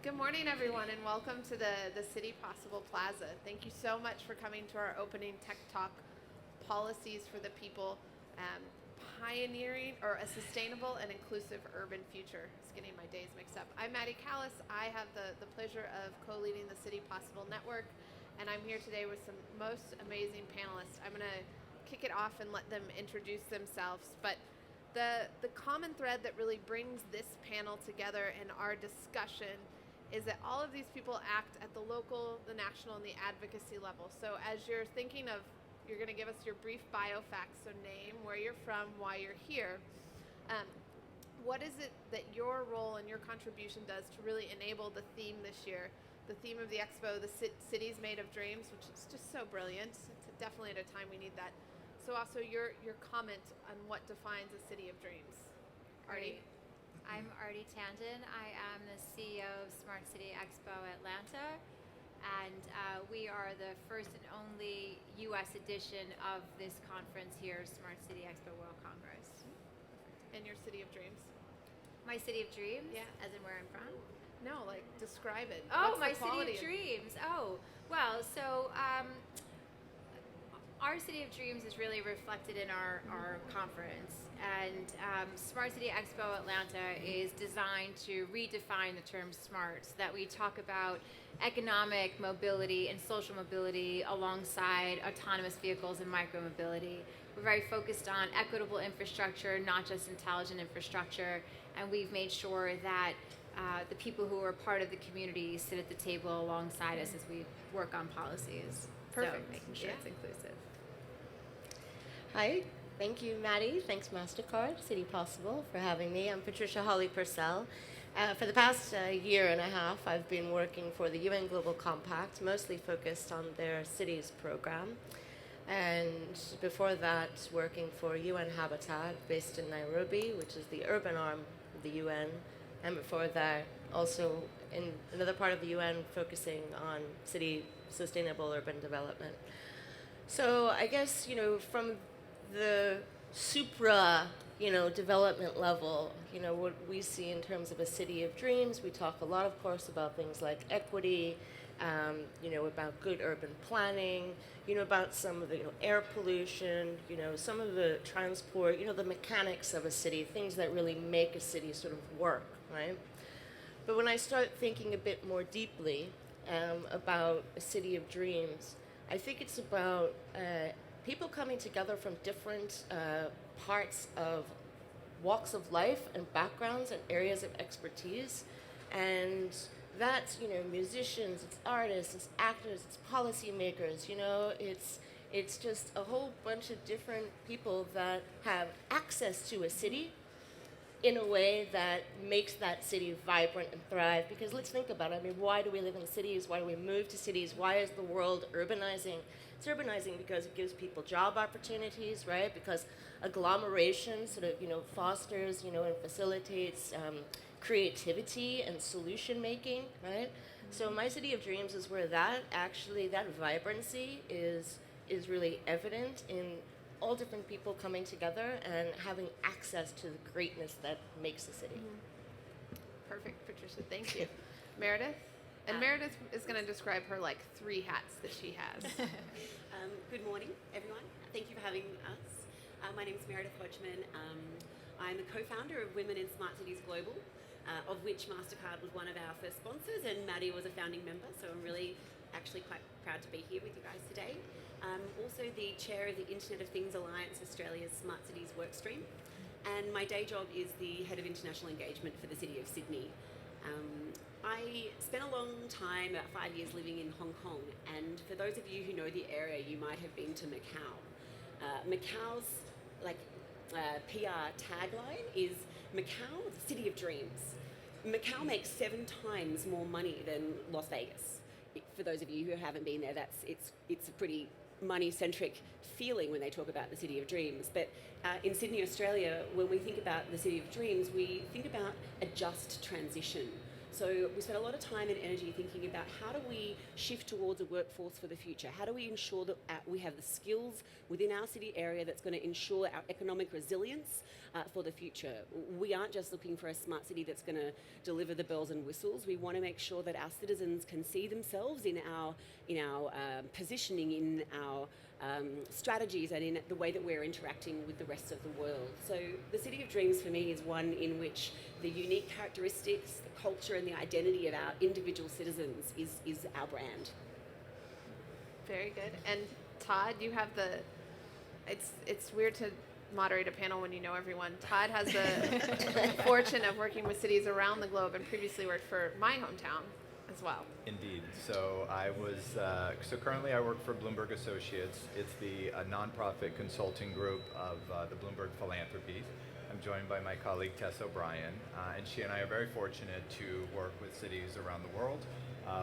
Good morning, everyone, and welcome to the City Possible Plaza. Thank you so much for coming to our opening Tech Talk Policies for the People, um, pioneering or a sustainable and inclusive urban future. It's getting my days mixed up. I'm Maddie Callis. I have the pleasure of co-leading the City Possible Network, and I'm here today with some most amazing panelists. I'm going to kick it off and let them introduce themselves, but the common thread that really brings this panel together in our discussion is that all of these people act at the local, the national, and the advocacy level. So as you're thinking of, you're going to give us your brief bio facts, so name, where you're from, why you're here. What is it that your role and your contribution does to really enable the theme this year? The theme of the expo, the cities made of dreams, which is just so brilliant. It's definitely at a time we need that. So also your comment on what defines a city of dreams. Artie. I'm Artie Tandon. I am the CEO of Smart City Expo Atlanta, and we are the first and only U.S. edition of this conference here, Smart City Expo World Congress. And your city of dreams? My city of dreams? Yeah. As in where I'm from? No, like describe it. Oh, What's my city of dreams. Oh, well, so our City of Dreams is really reflected in our conference, and Smart City Expo Atlanta is designed to redefine the term smart, so that we talk about economic mobility and social mobility alongside autonomous vehicles and micromobility. We're very focused on equitable infrastructure, not just intelligent infrastructure, and we've made sure that the people who are part of the community sit at the table alongside us as we work on policies. Perfect. So making sure it's inclusive. Hi, thank you, Maddie. Thanks, MasterCard, City Possible, for having me. I'm Patricia Hawley-Purcell. For the past year and a half, I've been working for the UN Global Compact, mostly focused on their cities program. And before that, working for UN Habitat, based in Nairobi, which is the urban arm of the UN. And before that, also in another part of the UN, focusing on city sustainable urban development. So I guess, from the supra, development level, what we see in terms of a city of dreams, we talk a lot, of course, about things like equity, about good urban planning, about some of the, air pollution, some of the transport, the mechanics of a city, things that really make a city sort of work, right? But when I start thinking a bit more deeply about a city of dreams, I think it's about people coming together from different parts of walks of life and backgrounds and areas of expertise. And that's, musicians, it's artists, it's actors, it's policymakers, it's just a whole bunch of different people that have access to a city in a way that makes that city vibrant and thrive. Because let's think about it. I mean, why do we live in cities? Why do we move to cities? Why is the world urbanizing? It's urbanizing because it gives people job opportunities, right? Because agglomeration sort of, fosters, and facilitates creativity and solution making, right? Mm-hmm. So my city of dreams is where that vibrancy is really evident in all different people coming together and having access to the greatness that makes the city. Mm-hmm. Perfect, Patricia. Thank you. Meredith? And Meredith is going to describe her 3 hats that she has. Good morning, everyone. Thank you for having us. My name is Meredith Watchman. I'm the co-founder of Women in Smart Cities Global, of which MasterCard was one of our first sponsors, and Maddie was a founding member, so I'm really actually quite proud to be here with you guys today. I'm also the chair of the Internet of Things Alliance, Australia's Smart Cities workstream, and my day job is the head of international engagement for the City of Sydney. I spent a long time, about 5 years, living in Hong Kong, and for those of you who know the area, you might have been to Macau. Macau's PR tagline is Macau, the City of Dreams. Macau makes 7 times more money than Las Vegas. For those of you who haven't been there, it's a pretty money-centric feeling when they talk about the City of Dreams. But in Sydney, Australia, when we think about the City of Dreams, we think about a just transition. So we spent a lot of time and energy thinking about how do we shift towards a workforce for the future? How do we ensure that we have the skills within our city area that's going to ensure our economic resilience for the future. We aren't just looking for a smart city that's going to deliver the bells and whistles. We want to make sure that our citizens can see themselves in our positioning, in our strategies, and in the way that we're interacting with the rest of the world. So the City of Dreams for me is one in which the unique characteristics, the culture and the identity of our individual citizens is our brand. Very good. And Todd, you have it's weird to moderate a panel when you know everyone. Todd has the fortune of working with cities around the globe and previously worked for my hometown as well. Indeed. So currently I work for Bloomberg Associates. It's the nonprofit consulting group of the Bloomberg Philanthropies. I'm joined by my colleague Tess O'Brien, and she and I are very fortunate to work with cities around the world,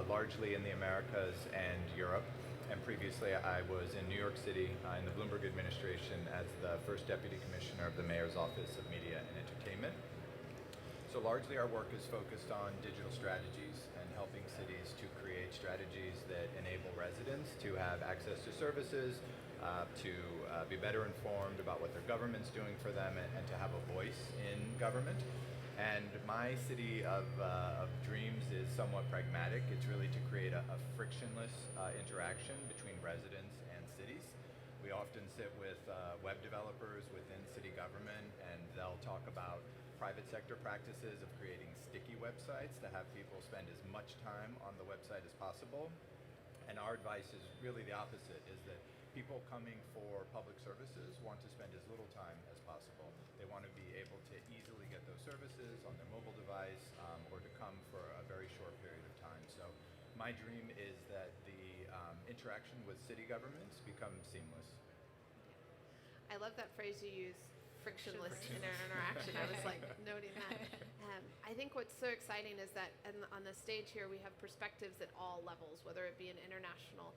largely in the Americas and Europe. And previously I was in New York City in the Bloomberg administration as the first deputy commissioner of the Mayor's Office of Media and Entertainment. So largely our work is focused on digital strategies and helping cities to create strategies that enable residents to have access to services, to be better informed about what their government's doing for them, and to have a voice in government. And my city of dreams is somewhat pragmatic. It's really to create a frictionless interaction between residents and cities. We often sit with web developers within city government, and they'll talk about private sector practices of creating sticky websites to have people spend as much time on the website as possible. And our advice is really the opposite, is that people coming for public services want to spend as little time as possible. They want to be able to easily get those services on their mobile device, or to come for a very short period of time. So my dream is that the interaction with city governments becomes seamless. I love that phrase you use, frictionless interaction. I was like noting that. I think what's so exciting is that on the stage here we have perspectives at all levels, whether it be an international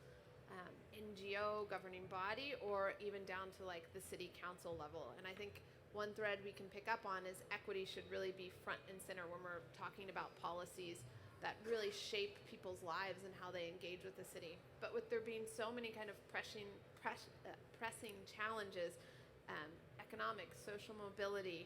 NGO governing body or even down to like the city council level. And I think one thread we can pick up on is equity should really be front and center when we're talking about policies that really shape people's lives and how they engage with the city. But with there being so many kind of pressing challenges, economic, social mobility,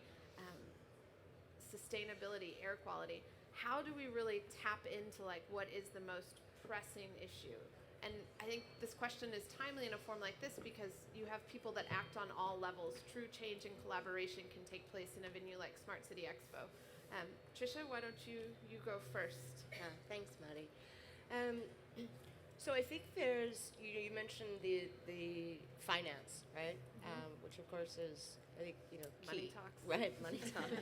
sustainability, air quality, how do we really tap into like what is the most pressing issue? And I think this question is timely in a forum like this because you have people that act on all levels. True change and collaboration can take place in a venue like Smart City Expo. Tricia, why don't you go first? Thanks, Maddie. So I think there's, you mentioned the finance, right? Which of course is, I think, key. Money talks. Right, money talks.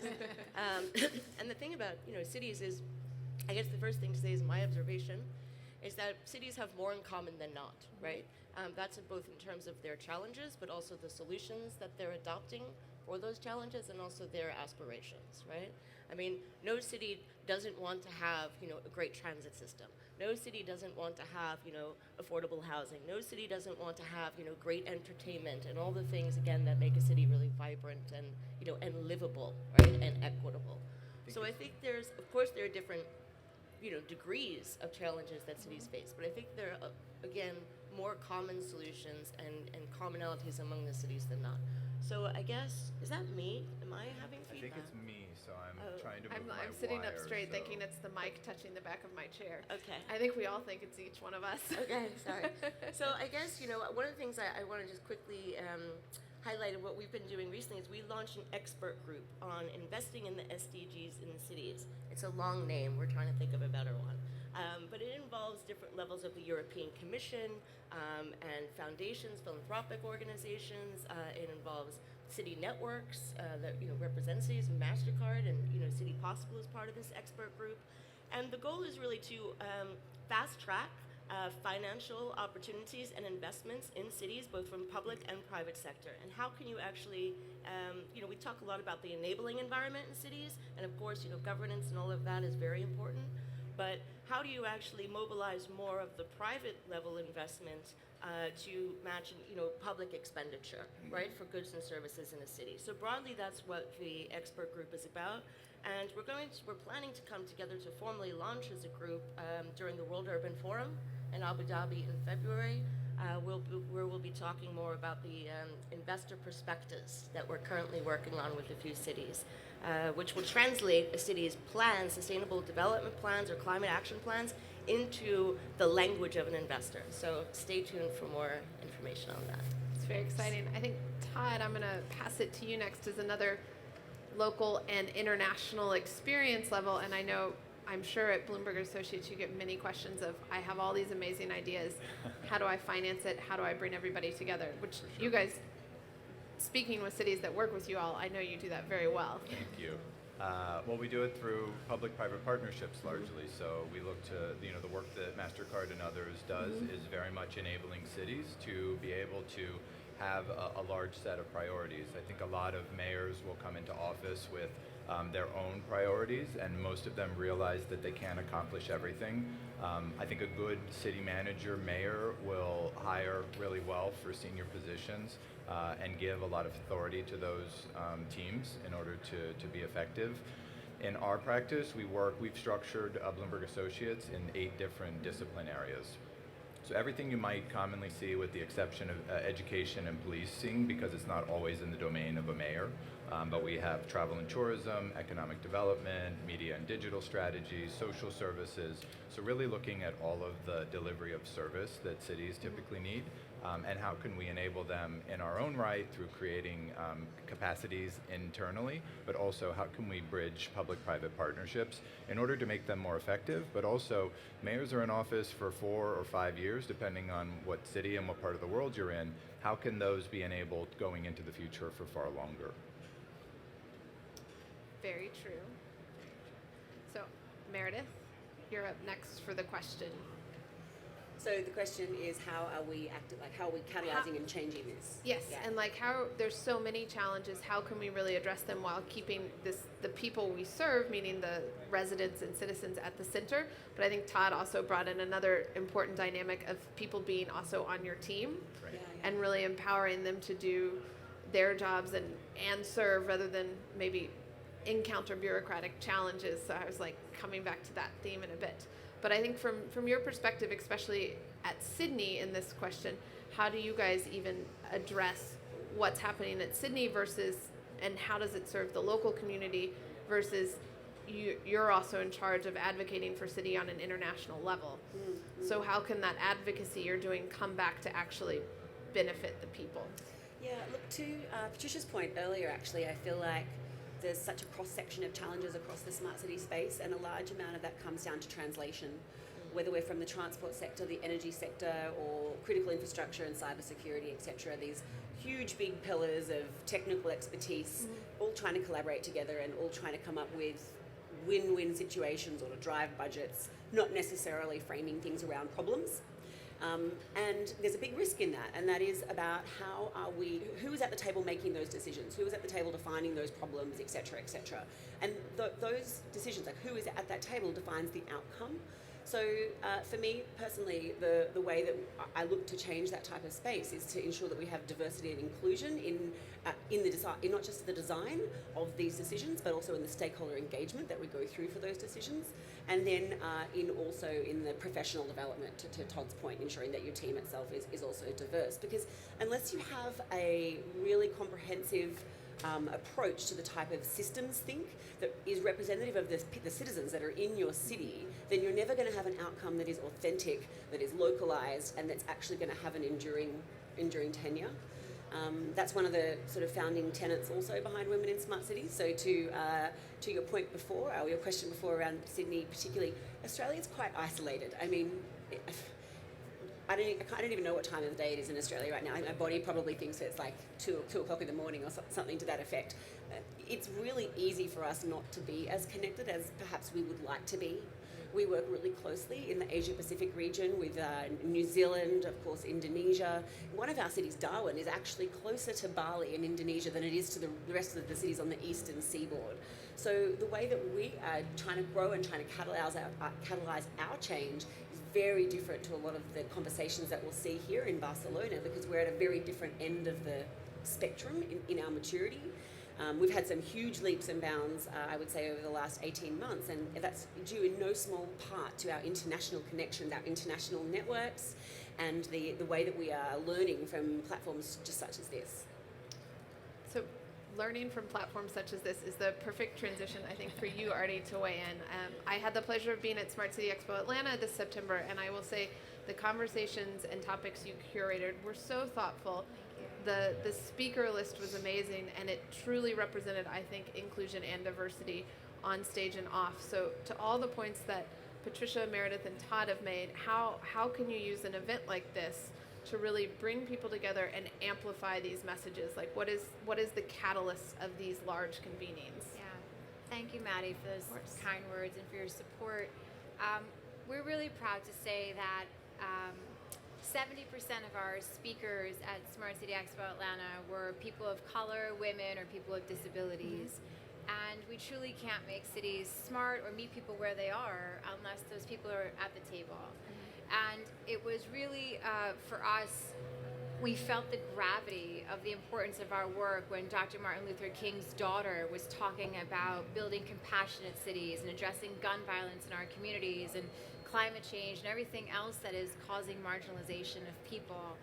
And the thing about, cities is, I guess the first thing to say is my observation is that cities have more in common than not, right? That's both in terms of their challenges, but also the solutions that they're adopting for those challenges and also their aspirations, right? I mean, no city doesn't want to have, a great transit system. No city doesn't want to have, affordable housing. No city doesn't want to have, great entertainment and all the things, again, that make a city really vibrant and, and livable, right, and equitable. So I think there are different degrees of challenges that cities face. But I think there are, again, more common solutions and commonalities among the cities than not. So I guess, is that me? Am I having feedback? I think it's me, so I'm trying to move my I'm sitting up wire, straight so. thinking it's the mic touching the back of my chair. Okay. I think we all think it's each one of us. Okay, sorry. So I guess, one of the things I want to just quickly highlight of what we've been doing recently is we launched an expert group on investing in the Sdgs in the cities. It's a long name. We're trying to think of a better one. But it involves different levels of the European Commission and foundations, philanthropic organizations. It involves city networks that represent cities, and MasterCard, and City Possible is part of this expert group. And the goal is really to fast track financial opportunities and investments in cities, both from public and private sector. And how can you actually, we talk a lot about the enabling environment in cities, and of course, governance and all of that is very important. But how do you actually mobilize more of the private level investment to match, public expenditure, right, for goods and services in a city? So broadly, that's what the expert group is about. And we're planning to come together to formally launch as a group during the World Urban Forum in Abu Dhabi in February. where we'll be talking more about the investor prospectus that we're currently working on with a few cities, which will translate a city's plans, sustainable development plans or climate action plans, into the language of an investor. So stay tuned for more information on that. It's very exciting. I think, Todd, I'm going to pass it to you next as another local and international experience level. And I'm sure at Bloomberg Associates you get many questions of, I have all these amazing ideas. How do I finance it? How do I bring everybody together? Which you guys, speaking with cities that work with you all, I know you do that very well. Thank you. Well, we do it through public-private partnerships largely. So we look to, the work that MasterCard and others does is very much enabling cities to be able to have a large set of priorities. I think a lot of mayors will come into office with their own priorities, and most of them realize that they can't accomplish everything. I think a good city manager, mayor, will hire really well for senior positions and give a lot of authority to those teams in order to be effective. In our practice, we've structured Bloomberg Associates in 8 different discipline areas. So everything you might commonly see, with the exception of education and policing, because it's not always in the domain of a mayor. But we have travel and tourism, economic development, media and digital strategies, social services. So really looking at all of the delivery of service that cities typically need, and how can we enable them in our own right through creating capacities internally, but also how can we bridge public-private partnerships in order to make them more effective. But also, mayors are in office for 4 or 5 years, depending on what city and what part of the world you're in. How can those be enabled going into the future for far longer? Very true. So, Meredith, you're up next for the question. So the question is, how are we catalyzing and changing this? Yes, Yeah. and how there's so many challenges, how can we really address them while keeping the people we serve, meaning the residents and citizens, at the center? But I think Todd also brought in another important dynamic of people being also on your team, Right. and really empowering them to do their jobs and serve rather than maybe encounter bureaucratic challenges. So I was coming back to that theme in a bit. But I think from your perspective, especially at Sydney in this question, how do you guys even address what's happening at Sydney and how does it serve the local community versus you're also in charge of advocating for City on an international level. Mm-hmm. So how can that advocacy you're doing come back to actually benefit the people? Yeah, look, to Patricia's point earlier, actually, I feel like there's such a cross-section of challenges across the smart city space, and a large amount of that comes down to translation, whether we're from the transport sector, the energy sector, or critical infrastructure and cybersecurity, etc. These huge big pillars of technical expertise, all trying to collaborate together and all trying to come up with win-win situations or to drive budgets, not necessarily framing things around problems. And there's a big risk in that, and that is about who is at the table making those decisions, who is at the table defining those problems, et cetera, et cetera. And those decisions, who is at that table, defines the outcome. So for me personally, the way that I look to change that type of space is to ensure that we have diversity and inclusion in the design, in not just the design of these decisions, but also in the stakeholder engagement that we go through for those decisions, and then also in the professional development, to Todd's point, ensuring that your team itself is also diverse. Because unless you have a really comprehensive approach to the type of systems think that is representative of the citizens that are in your city, then you're never going to have an outcome that is authentic, that is localized, and that's actually going to have an enduring tenure. That's one of the sort of founding tenets also behind Women in Smart Cities. So to your point before, or your question before around Sydney particularly, Australia's quite isolated. I mean, I don't even know what time of the day it is in Australia right now. My body probably thinks it's like 2 o'clock in the morning or something to that effect. It's really easy for us not to be as connected as perhaps we would like to be. We work really closely in the Asia-Pacific region with New Zealand, of course, Indonesia. One of our cities, Darwin, is actually closer to Bali in Indonesia than it is to the rest of the cities on the eastern seaboard. So the way that we are trying to grow and trying to catalyze our change is very different to a lot of the conversations that we'll see here in Barcelona, because we're at a very different end of the spectrum in our maturity. We've had some huge leaps and bounds, I would say, over the last 18 months, and that's due in no small part to our international connections, our international networks, and the way that we are learning from platforms just such as this. So learning from platforms such as this is the perfect transition, I think, for you, Artie, to weigh in. I had the pleasure of being at Smart City Expo Atlanta this September, and I will say the conversations and topics you curated were so thoughtful. The speaker list was amazing, and it truly represented, I think, inclusion and diversity on stage and off. So to all the points that Patricia, Meredith, and Todd have made, how can you use an event like this to really bring people together and amplify these messages? Like, what is the catalyst of these large convenings? Yeah. Thank you, Maddie, for those kind words and for your support. We're really proud to say that 70% of our speakers at Smart City Expo Atlanta were people of color, women, or people with disabilities. And we truly can't make cities smart or meet people where they are unless those people are at the table. And it was really, for us, we felt the gravity of the importance of our work when Dr. Martin Luther King's daughter was talking about building compassionate cities and addressing gun violence in our communities and climate change and everything else that is causing marginalization of people.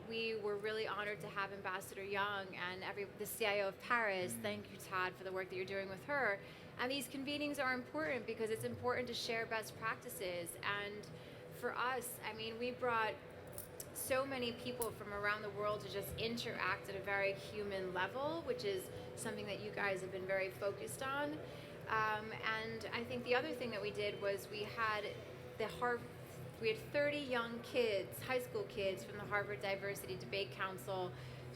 We were really honored to have Ambassador Young and the CIO of Paris. Thank you, Todd, for the work that you're doing with her. And these convenings are important because it's important to share best practices. And for us, I mean, we brought so many people from around the world to just interact at a very human level, which is something that you guys have been very focused on. And I think the other thing that we did was we had 30 young kids, high school kids from the Harvard Diversity Debate Council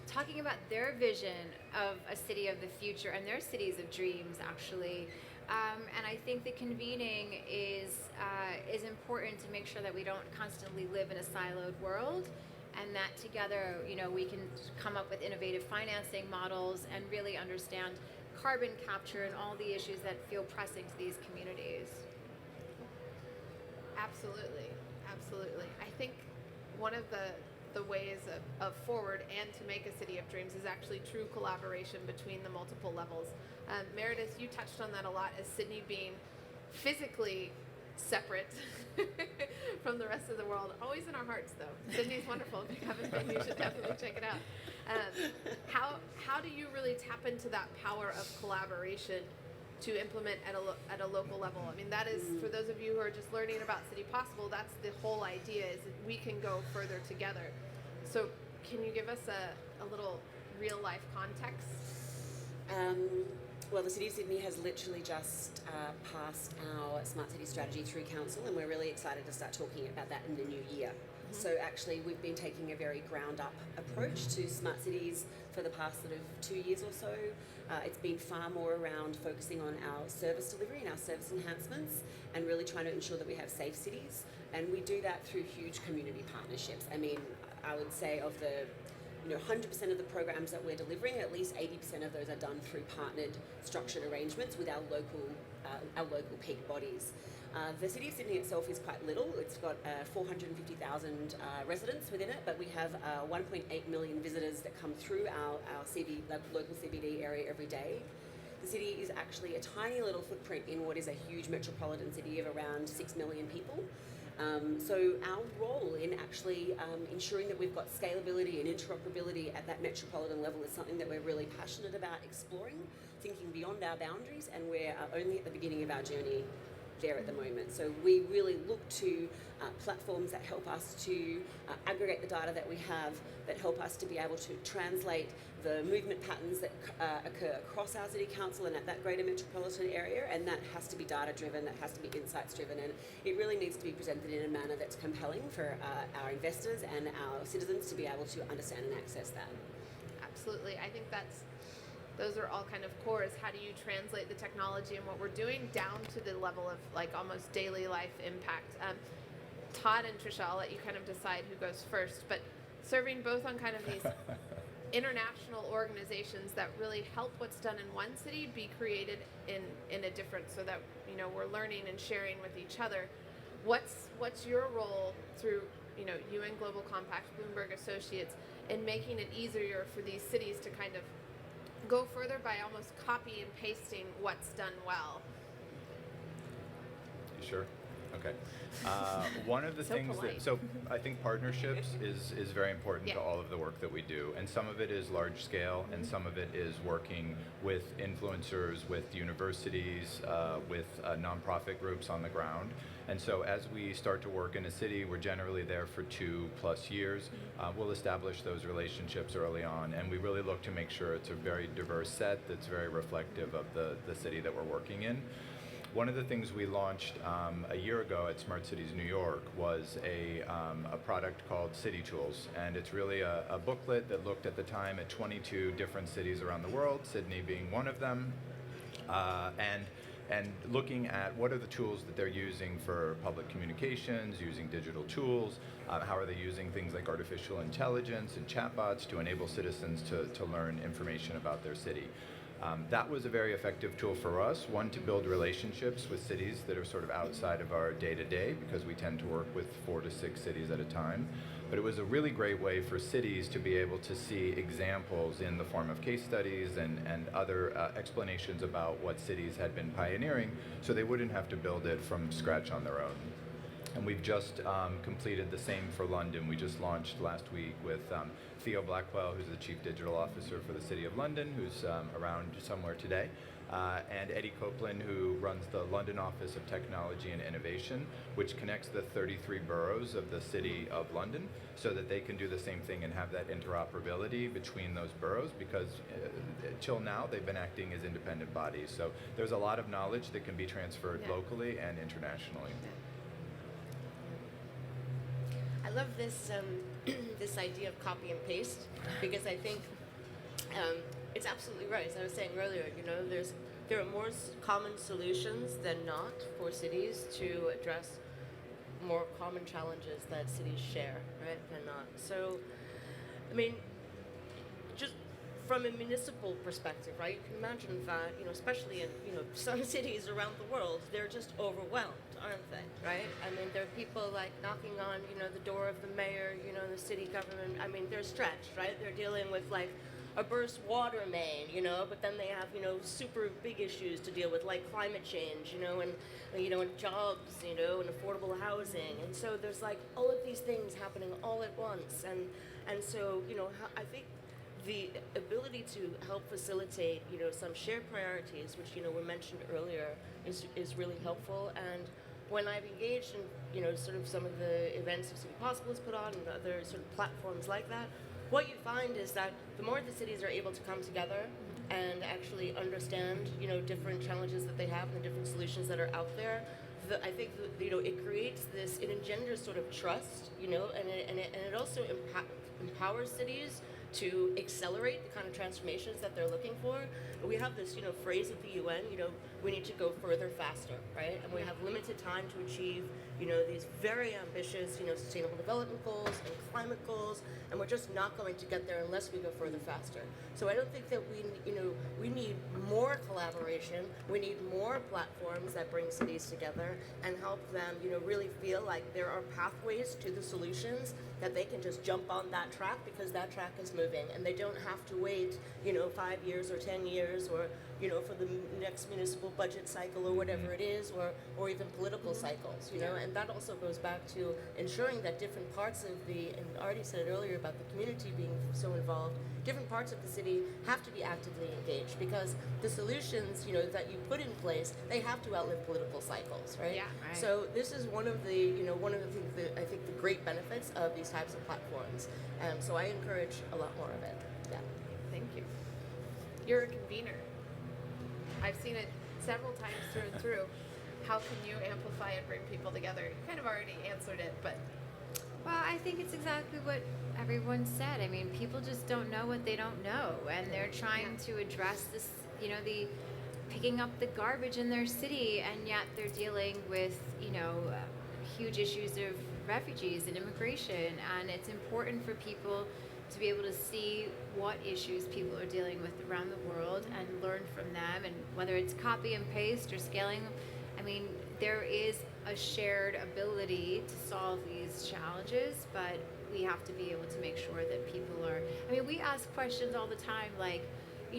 talking about their vision of a city of the future and their cities of dreams, actually. And I think the convening is important to make sure that we don't constantly live in a siloed world, and that together, we can come up with innovative financing models and really understand carbon capture and all the issues that feel pressing to these communities. Absolutely. I think one of the ways of forward and to make a city of dreams is actually true collaboration between the multiple levels. Meredith, you touched on that a lot, as Sydney being physically separate from the rest of the world. Always in our hearts, though. Sydney's wonderful. If you haven't been, you should definitely check it out. How do you really tap into that power of collaboration to implement at a local level? I mean, that is, for those of you who are just learning about City Possible, that's the whole idea, is that we can go further together. So can you give us a little real life context? Well, the City of Sydney has literally just passed our Smart City Strategy through Council, and we're really excited to start talking about that in the new year. So actually, we've been taking a very ground-up approach to smart cities for the past sort of 2 years or so. It's been far more around focusing on our service delivery and our service enhancements, and really trying to ensure that we have safe cities. And we do that through huge community partnerships. I mean, I would say of the 100% of the programs that we're delivering, at least 80% of those are done through partnered, structured arrangements with our local peak bodies. The City of Sydney itself is quite little. It's got 450,000 residents within it, but we have 1.8 million visitors that come through our local CBD area every day. The city is actually a tiny little footprint in what is a huge metropolitan city of around 6 million people. So our role in actually ensuring that we've got scalability and interoperability at that metropolitan level is something that we're really passionate about exploring, thinking beyond our boundaries, and we're only at the beginning of our journey there at the moment. So we really look to platforms that help us to aggregate the data that we have, that help us to be able to translate the movement patterns that occur across our city council and at that greater metropolitan area, and that has to be data driven, that has to be insights driven, and it really needs to be presented in a manner that's compelling for our investors and our citizens to be able to understand and access that. Absolutely. I think those are all kind of cores. How do you translate the technology and what we're doing down to the level of like almost daily life impact? Todd and Trisha, I'll let you kind of decide who goes first, but serving both on kind of these international organizations that really help what's done in one city be created in a different, so that we're learning and sharing with each other. What's your role through UN Global Compact, Bloomberg Associates, in making it easier for these cities to kind of go further by almost copy and pasting what's done well? Sure. Okay. One of the So things polite. that, so I think partnerships is very important Yeah. to all of the work that we do. And some of it is large scale, and some of it is working with influencers, with universities, with nonprofit groups on the ground. And so as we start to work in a city, we're generally there for 2+ years. We'll establish those relationships early on, and we really look to make sure it's a very diverse set that's very reflective of the city that we're working in. One of the things we launched a year ago at Smart Cities New York was a product called City Tools, and it's really a booklet that looked at the time at 22 different cities around the world, Sydney being one of them, and looking at what are the tools that they're using for public communications, using digital tools, how are they using things like artificial intelligence and chatbots to enable citizens to learn information about their city. That was a very effective tool for us, one, to build relationships with cities that are sort of outside of our day-to-day, because we tend to work with 4 to 6 cities at a time. But it was a really great way for cities to be able to see examples in the form of case studies and other explanations about what cities had been pioneering, so they wouldn't have to build it from scratch on their own. And we've just completed the same for London. We just launched last week with Theo Blackwell, who's the Chief Digital Officer for the City of London, who's around somewhere today, and Eddie Copeland, who runs the London Office of Technology and Innovation, which connects the 33 boroughs of the City of London so that they can do the same thing and have that interoperability between those boroughs, because till now they've been acting as independent bodies. So there's a lot of knowledge that can be transferred locally and internationally. I love this this idea of copy and paste, because I think it's absolutely right. As I was saying earlier, there are more common solutions than not for cities to address more common challenges that cities share, right? Than not. So, I mean, just from a municipal perspective, right? You can imagine that, especially in, some cities around the world, they're just overwhelmed, aren't they, right? I mean, there are people like knocking on, the door of the mayor, the city government. I mean, they're stretched, right? They're dealing with like a burst water main, but then they have, super big issues to deal with, like climate change, and jobs, and affordable housing. And so there's like all of these things happening all at once. And so, I think the ability to help facilitate, some shared priorities, which, were mentioned earlier, is really helpful. And when I've engaged in, sort of some of the events that City Possible has put on and other sort of platforms like that, what you find is that the more the cities are able to come together and actually understand, different challenges that they have and the different solutions that are out there, I think it creates this, it engenders sort of trust, and it also empowers cities to accelerate the kind of transformations that they're looking for. We have this, phrase at the UN, we need to go further faster, right? And we have limited time to achieve, these very ambitious, sustainable development goals and climate goals, and we're just not going to get there unless we go further faster. So I don't think that we need more collaboration. We need more platforms that bring cities together and help them, really feel like there are pathways to the solutions, that they can just jump on that track because that track is moving, and they don't have to wait, 5 years or 10 years or, for the next municipal budget cycle or whatever it is, or even political cycles, and that also goes back to ensuring that different parts of and I already said it earlier about the community being so involved, different parts of the city have to be actively engaged, because the solutions, that you put in place, they have to outlive political cycles, right? Yeah, right. So this is one of the things that I think the great benefits of these types of platforms. So I encourage a lot more of it. Yeah. Thank you. You're a convener. I've seen it several times through and through. How can you amplify and bring people together? You kind of already answered it, but Well, I think it's exactly what everyone said. I mean, people just don't know what they don't know, and they're trying to address this, the picking up the garbage in their city, and yet they're dealing with, huge issues of refugees and immigration, and it's important for people to be able to see what issues people are dealing with around the world and learn from them, and whether it's copy and paste or scaling, I mean, there is a shared ability to solve these challenges, but we have to be able to make sure that people are, I mean, we ask questions all the time, like,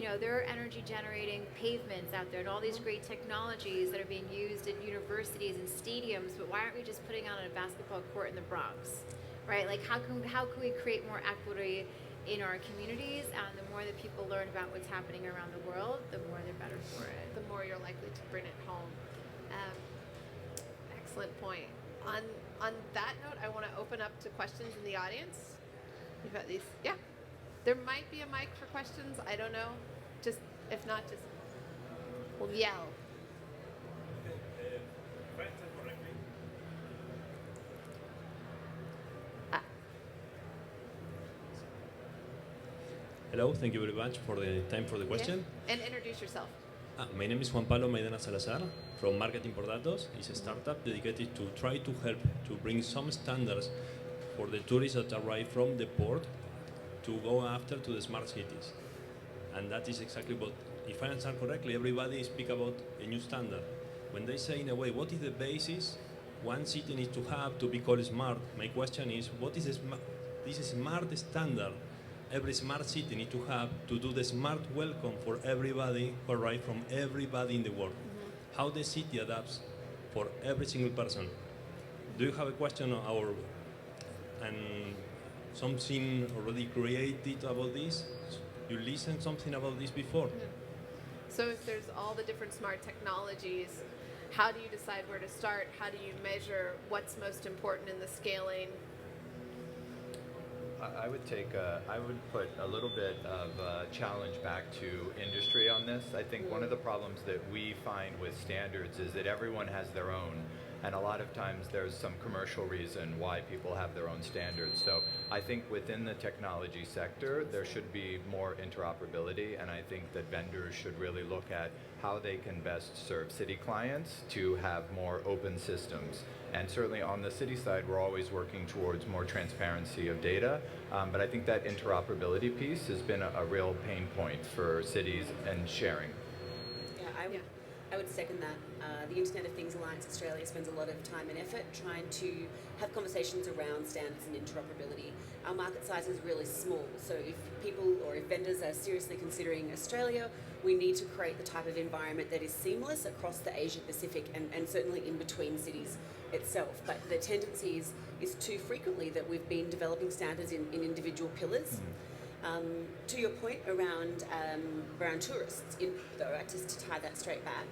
there are energy generating pavements out there and all these great technologies that are being used in universities and stadiums, but why aren't we just putting on a basketball court in the Bronx, right? Like how can we create more equity in our communities? And the more that people learn about what's happening around the world, the more they're better for it. The more you're likely to bring it home. Excellent point. On that note, I want to open up to questions in the audience. We've got these. Yeah. There might be a mic for questions. I don't know. Just if not, just we'll yell. Hello, thank you very much for the time for the question. Yeah. And introduce yourself. My name is Juan Pablo Maidana Salazar from Marketing por Datos. It's a startup dedicated to try to help to bring some standards for the tourists that arrive from the port to go after to the smart cities. And that is exactly what, if I understand correctly, everybody speak about a new standard. When they say in a way, what is the basis one city needs to have to be called smart? My question is, what is this smart standard every smart city needs to have to do the smart welcome for everybody who arrive from everybody in the world? Mm-hmm. How the city adapts for every single person? Do you have a question and something already created about this? You listened something about this before? Mm-hmm. So if there's all the different smart technologies, how do you decide where to start? How do you measure what's most important in the scaling? I would put a little bit of challenge back to industry on this. I think one of the problems that we find with standards is that everyone has their own, and a lot of times there's some commercial reason why people have their own standards. So I think within the technology sector, there should be more interoperability, and I think that vendors should really look at how they can best serve city clients to have more open systems. And certainly on the city side, we're always working towards more transparency of data, but I think that interoperability piece has been a real pain point for cities and sharing. Yeah, I would second that. The Internet of Things Alliance Australia spends a lot of time and effort trying to have conversations around standards and interoperability. Our market size is really small, so if people or if vendors are seriously considering Australia, we need to create the type of environment that is seamless across the Asia Pacific and certainly in between cities itself. But the tendency is too frequently that we've been developing standards in individual pillars. To your point around tourists, just to tie that straight back,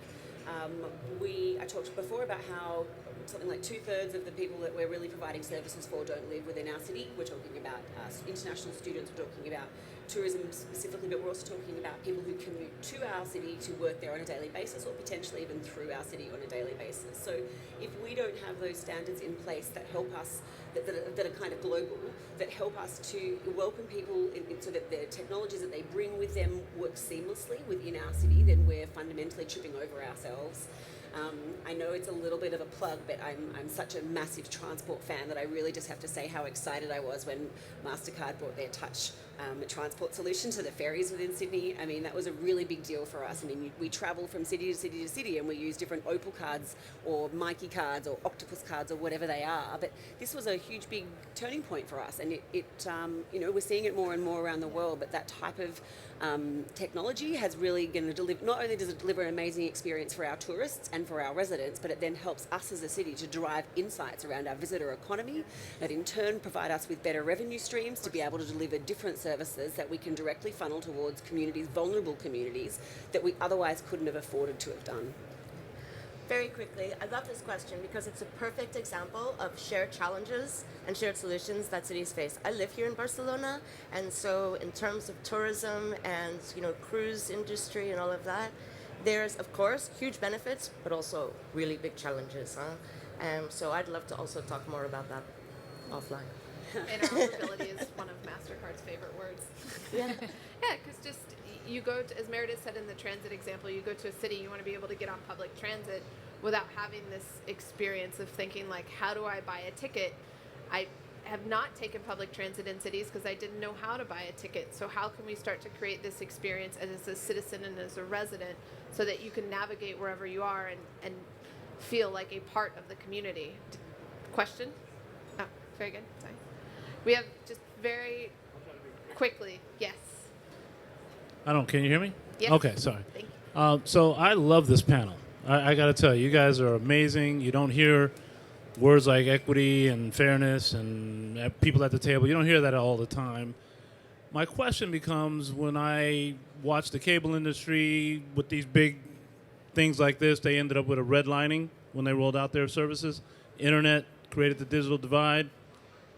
I talked before about how something like 2/3 of the people that we're really providing services for don't live within our city. We're talking about international students, we're talking about tourism specifically, but we're also talking about people who commute to our city to work there on a daily basis, or potentially even through our city on a daily basis. So if we don't have those standards in place that help us, that are kind of global, that help us to welcome people so that the technologies that they bring with them work seamlessly within our city, then we're fundamentally tripping over ourselves. I know it's a little bit of a plug, but I'm such a massive transport fan that I really just have to say how excited I was when MasterCard brought their touch transport solution to the ferries within Sydney. I mean, that was a really big deal for us. I mean, we travel from city to city to city, and we use different Opal cards or Mikey cards or Octopus cards or whatever they are. But this was a huge, big turning point for us, and we're seeing it more and more around the world. But that type of technology has really going to deliver. Not only does it deliver an amazing experience for our tourists and for our residents, but it then helps us as a city to derive insights around our visitor economy, that in turn provide us with better revenue streams to be able to deliver different services that we can directly funnel towards communities, vulnerable communities, that we otherwise couldn't have afforded to have done. Very quickly, I love this question because it's a perfect example of shared challenges and shared solutions that cities face. I live here in Barcelona, and so in terms of tourism and cruise industry and all of that, there's of course huge benefits, but also really big challenges. So I'd love to also talk more about that offline. Interoperability is one of MasterCard's favorite words. Yeah. Yeah, because just you go to, as Meredith said in the transit example, you go to a city, you want to be able to get on public transit without having this experience of thinking like, how do I buy a ticket? I have not taken public transit in cities because I didn't know how to buy a ticket. So how can we start to create this experience as a citizen and as a resident so that you can navigate wherever you are and feel like a part of the community? Question? Oh, very good. Sorry. We have just very quickly, yes. I don't. Can you hear me? Yes. Okay, sorry. Thank you. So I love this panel. I got to tell you, you guys are amazing. You don't hear words like equity and fairness and people at the table. You don't hear that all the time. My question becomes when I watch the cable industry with these big things like this, they ended up with a redlining when they rolled out their services. Internet created the digital divide.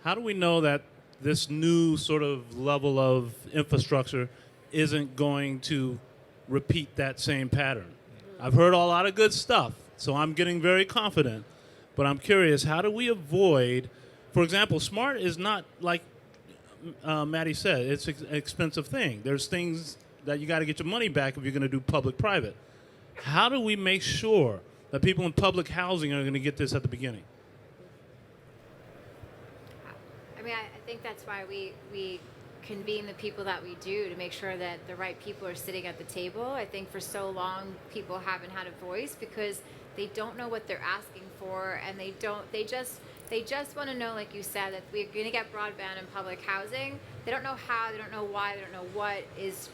How do we know that this new sort of level of infrastructure isn't going to repeat that same pattern? I've heard a lot of good stuff, so I'm getting very confident. But I'm curious, how do we avoid, for example, smart is not like Maddie said, it's an expensive thing. There's things that you got to get your money back if you're going to do public-private. How do we make sure that people in public housing are going to get this at the beginning? I mean, I think that's why we convene the people that we do, to make sure that the right people are sitting at the table. I think for so long people haven't had a voice because they don't know what they're asking for, and they just want to know, like you said, that we're going to get broadband and public housing. They don't know how, they don't know why, they don't know what is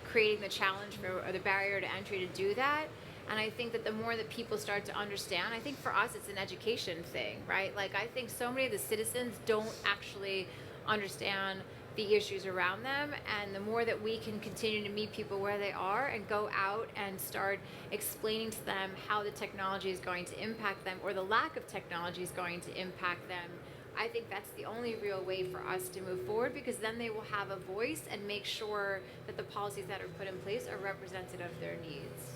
creating the challenge for, or the barrier to entry to do that. And I think that the more that people start to understand, I think for us it's an education thing, right? Like, I think so many of the citizens don't actually understand the issues around them, and the more that we can continue to meet people where they are and go out and start explaining to them how the technology is going to impact them, or the lack of technology is going to impact them, I think that's the only real way for us to move forward, because then they will have a voice and make sure that the policies that are put in place are representative of their needs.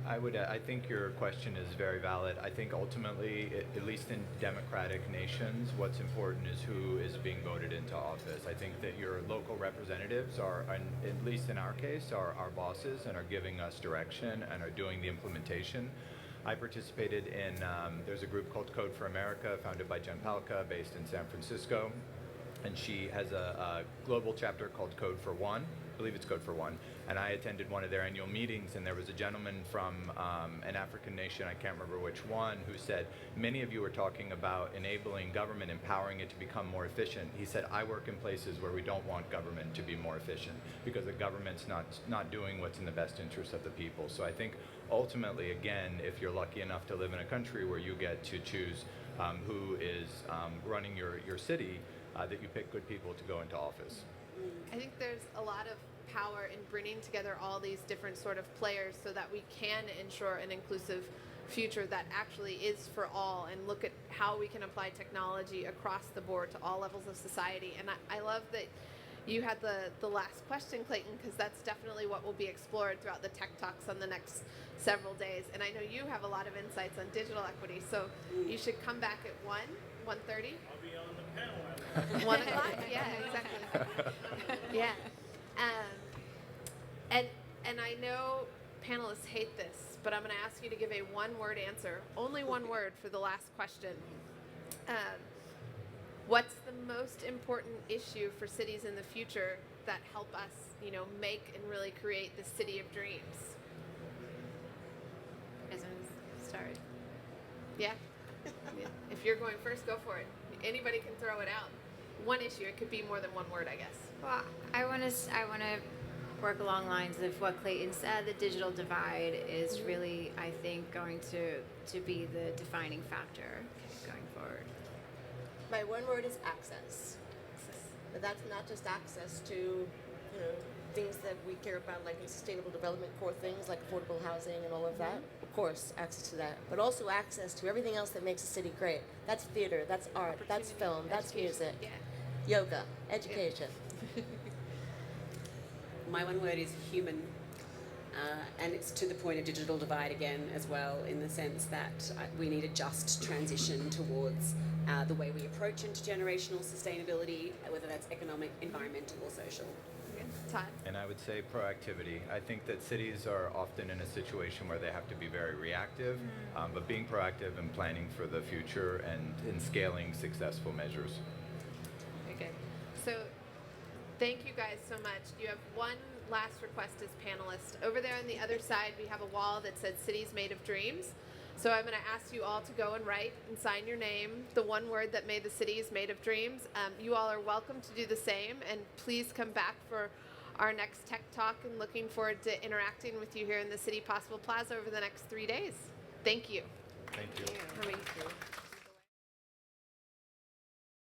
I think your question is very valid. I think ultimately, at least in democratic nations, what's important is who is being voted into office. I think that your local representatives are, at least in our case, are our bosses and are giving us direction and are doing the implementation. I participated in, there's a group called Code for America, founded by Jen Palka, based in San Francisco. And she has a global chapter called Code for One. I believe it's Code for One. And I attended one of their annual meetings, and there was a gentleman from an African nation, I can't remember which one, who said, many of you are talking about enabling government, empowering it to become more efficient. He said, I work in places where we don't want government to be more efficient because the government's not doing what's in the best interest of the people. So I think ultimately, again, if you're lucky enough to live in a country where you get to choose who is running your city, that you pick good people to go into office. I think there's a lot of power in bringing together all these different sort of players so that we can ensure an inclusive future that actually is for all, and look at how we can apply technology across the board to all levels of society. And I love that you had the last question, Clayton, because that's definitely what will be explored throughout the Tech Talks on the next several days. And I know you have a lot of insights on digital equity, so you should come back at 1:30. I'll be on the panel. 1 o'clock, yeah, exactly. Yeah. And I know panelists hate this, but I'm going to ask you to give a one-word answer, only one word for the last question. What's the most important issue for cities in the future that help us, make and really create the city of dreams? As I start. Yeah. If you're going first, go for it. Anybody can throw it out. One issue. It could be more than one word, I guess. Well, I want to work along lines of what Clayton said. The digital divide is really, I think, going to be the defining factor going forward. My one word is access. But that's not just access to, things that we care about, like the sustainable development core things, like affordable housing and all of that. Of course, access to that. But also access to everything else that makes a city great. That's theater, that's art, that's film, that's music, yoga, education. My one word is human, and it's to the point of digital divide again as well, in the sense that we need a just transition towards the way we approach intergenerational sustainability, whether that's economic, environmental, or social. Todd? And I would say proactivity. I think that cities are often in a situation where they have to be very reactive, but being proactive and planning for the future and in scaling successful measures. Okay, good. So thank you guys so much. You have one last request as panelists. Over there on the other side, we have a wall that says Cities Made of Dreams. So I'm going to ask you all to go and write and sign your name, the one word that made the city is made of dreams. You all are welcome to do the same, and please come back for our next Tech Talk, and looking forward to interacting with you here in the City Possible Plaza over the next 3 days. Thank you. Thank you. Coming through.